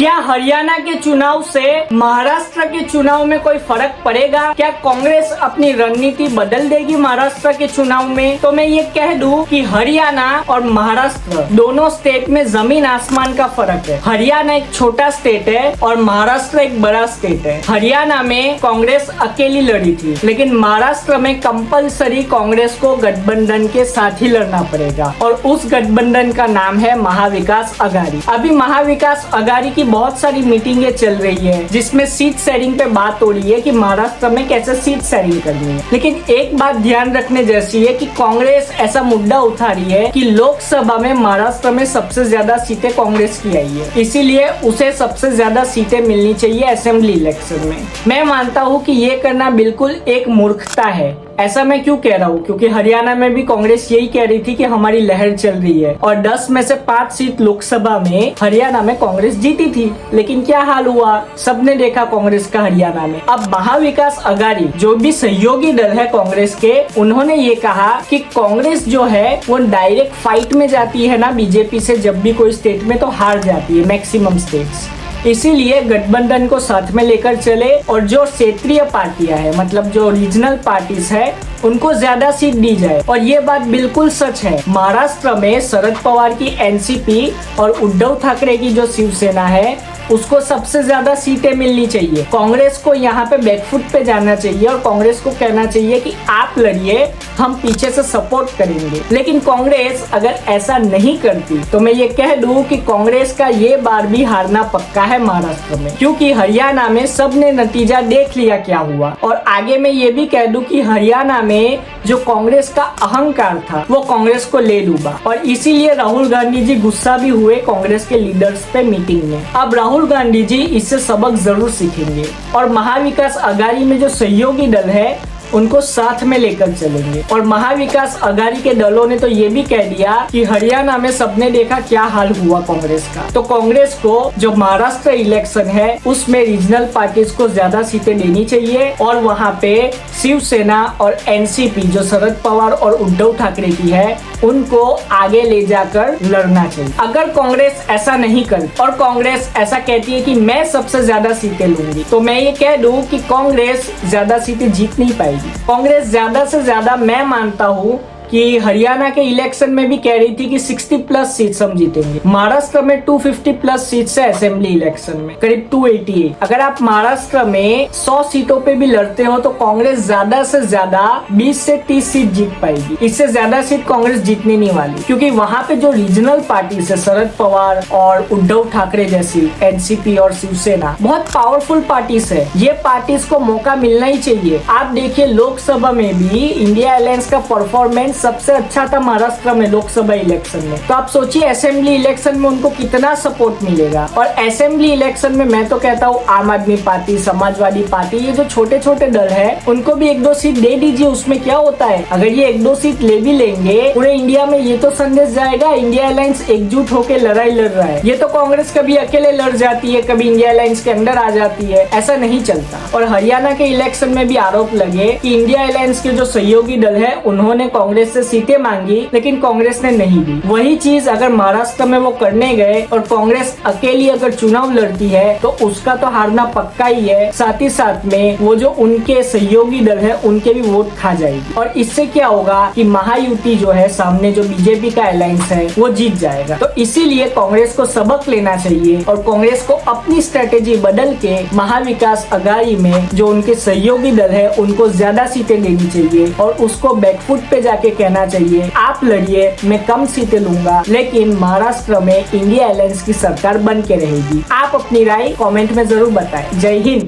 क्या हरियाणा के चुनाव से महाराष्ट्र के चुनाव में कोई फर्क पड़ेगा? क्या कांग्रेस अपनी रणनीति बदल देगी महाराष्ट्र के चुनाव में? तो मैं ये कह दूं कि हरियाणा और महाराष्ट्र दोनों स्टेट में जमीन आसमान का फर्क है। हरियाणा एक छोटा स्टेट है और महाराष्ट्र एक बड़ा स्टेट है। हरियाणा में कांग्रेस अकेली लड़ी थी, लेकिन महाराष्ट्र में कंपलसरी कांग्रेस को गठबंधन के साथ ही लड़ना पड़ेगा और उस गठबंधन का नाम है महाविकास अघाड़ी। अभी महाविकास अघाड़ी की बहुत सारी मीटिंगें चल रही है, जिसमें सीट शेयरिंग पे बात हो रही है कि महाराष्ट्र में कैसे सीट शेयरिंग करनी है। लेकिन एक बात ध्यान रखने जैसी है कि कांग्रेस ऐसा मुद्दा उठा रही है कि लोकसभा में महाराष्ट्र में सबसे ज्यादा सीटें कांग्रेस की आई है, इसीलिए उसे सबसे ज्यादा सीटें मिलनी चाहिए असेंबली इलेक्शन में। मैं मानता हूँ कि ये करना बिल्कुल एक मूर्खता है। ऐसा मैं क्यों कह रहा हूँ? क्योंकि हरियाणा में भी कांग्रेस यही कह रही थी कि हमारी लहर चल रही है और 10 में से 5 सीट लोकसभा में हरियाणा में कांग्रेस जीती थी। लेकिन क्या हाल हुआ, सबने देखा कांग्रेस का हरियाणा में। अब महाविकास अघाड़ी जो भी सहयोगी दल है कांग्रेस के, उन्होंने ये कहा कि कांग्रेस जो है वो डायरेक्ट फाइट में जाती है ना बीजेपी से, जब भी कोई स्टेट में तो हार जाती है मैक्सिमम स्टेट्स। इसीलिए गठबंधन को साथ में लेकर चले और जो क्षेत्रीय पार्टियां हैं, मतलब जो रीजनल पार्टीज है, उनको ज्यादा सीट दी जाए। और ये बात बिल्कुल सच है। महाराष्ट्र में शरद पवार की एनसीपी और उद्धव ठाकरे की जो शिवसेना है, उसको सबसे ज्यादा सीटें मिलनी चाहिए। कांग्रेस को यहाँ पे बैकफुट पे जाना चाहिए और कांग्रेस को कहना चाहिए कि आप लड़िए, हम पीछे से सपोर्ट करेंगे। लेकिन कांग्रेस अगर ऐसा नहीं करती तो मैं ये कह दूं कि कांग्रेस का ये बार भी हारना पक्का है महाराष्ट्र में, क्योंकि हरियाणा में सबने नतीजा देख लिया क्या हुआ। और आगे मैं ये भी कह दूं कि हरियाणा में जो कांग्रेस का अहंकार था वो कांग्रेस को ले डूबा और इसीलिए राहुल गांधी जी गुस्सा भी हुए कांग्रेस के लीडर्स पे मीटिंग में। अब राहुल गांधी जी इससे सबक जरूर सीखेंगे और महाविकास अघाड़ी में जो सहयोगी दल है उनको साथ में लेकर चलेंगे। और महाविकास अघाड़ी के दलों ने तो ये भी कह दिया कि हरियाणा में सबने देखा क्या हाल हुआ कांग्रेस का, तो कांग्रेस को जो महाराष्ट्र इलेक्शन है उसमें रीजनल पार्टीज को ज्यादा सीटें देनी चाहिए और वहाँ पे शिवसेना और एनसीपी जो शरद पवार और उद्धव ठाकरे की है, उनको आगे ले जाकर लड़ना चाहिए। अगर कांग्रेस ऐसा नहीं करती और कांग्रेस ऐसा कहती है कि मैं सबसे ज्यादा सीटें लूंगी, तो मैं ये कह दूं कि कांग्रेस ज्यादा सीटें जीत नहीं पाएगी। कांग्रेस ज्यादा से ज्यादा, मैं मानता हूँ कि हरियाणा के इलेक्शन में भी कह रही थी कि 60+ सीट्स हम जीतेंगे। महाराष्ट्र में 250+ सीट्स है असेंबली इलेक्शन में, करीब 288। अगर आप महाराष्ट्र में 100 सीटों पे भी लड़ते हो तो कांग्रेस ज्यादा से ज्यादा 20 से 30 सीट जीत पाएगी। इससे ज्यादा सीट कांग्रेस जीतने नहीं वाली, क्योंकि वहाँ पे जो रीजनल पार्टीज है, शरद पवार और उद्धव ठाकरे जैसी, एनसीपी और शिवसेना, बहुत पावरफुल पार्टीज है। ये पार्टीज को मौका मिलना ही चाहिए। आप देखिए लोकसभा में भी इंडिया अलायंस का परफॉर्मेंस सबसे अच्छा था महाराष्ट्र में लोकसभा इलेक्शन में। तो आप सोचिए असेंबली इलेक्शन में उनको कितना सपोर्ट मिलेगा। और असेंबली इलेक्शन में मैं तो कहता हूँ आम आदमी पार्टी, समाजवादी पार्टी, ये जो छोटे छोटे दल है, उनको भी 1-2 सीट दे दीजिए। उसमें क्या होता है, अगर ये 1-2 सीट ले भी लेंगे, पूरे इंडिया में ये तो संदेश जाएगा इंडिया अलायंस एकजुट होकर लड़ाई लड़ रहा है। ये तो कांग्रेस कभी अकेले लड़ जाती है, कभी इंडिया अलायंस के अंदर आ जाती है, ऐसा नहीं चलता। और हरियाणा के इलेक्शन में भी आरोप लगे कि इंडिया अलायंस के जो सहयोगी दल है उन्होंने कांग्रेस से सीटें मांगी, लेकिन कांग्रेस ने नहीं दी। वही चीज अगर महाराष्ट्र में वो करने गए और कांग्रेस अकेली अगर चुनाव लड़ती है तो उसका तो हारना पक्का ही है। साथ ही साथ में वो जो उनके सहयोगी दल है उनके भी वोट खा जाएगी और इससे क्या होगा कि महायुति जो है, सामने जो बीजेपी का अलायंस है, वो जीत जाएगा। तो इसीलिए कांग्रेस को सबक लेना चाहिए और कांग्रेस को अपनी स्ट्रेटेजी बदल के महाविकास अघाड़ी में जो उनके सहयोगी दल है उनको ज्यादा सीटें देनी चाहिए और उसको बैकफुट पे जाके कहना चाहिए आप लड़िए, मैं कम सीटें लूंगा, लेकिन महाराष्ट्र में इंडिया अलायंस की सरकार बन के रहेगी। आप अपनी राय कमेंट में जरूर बताएं। जय हिंद।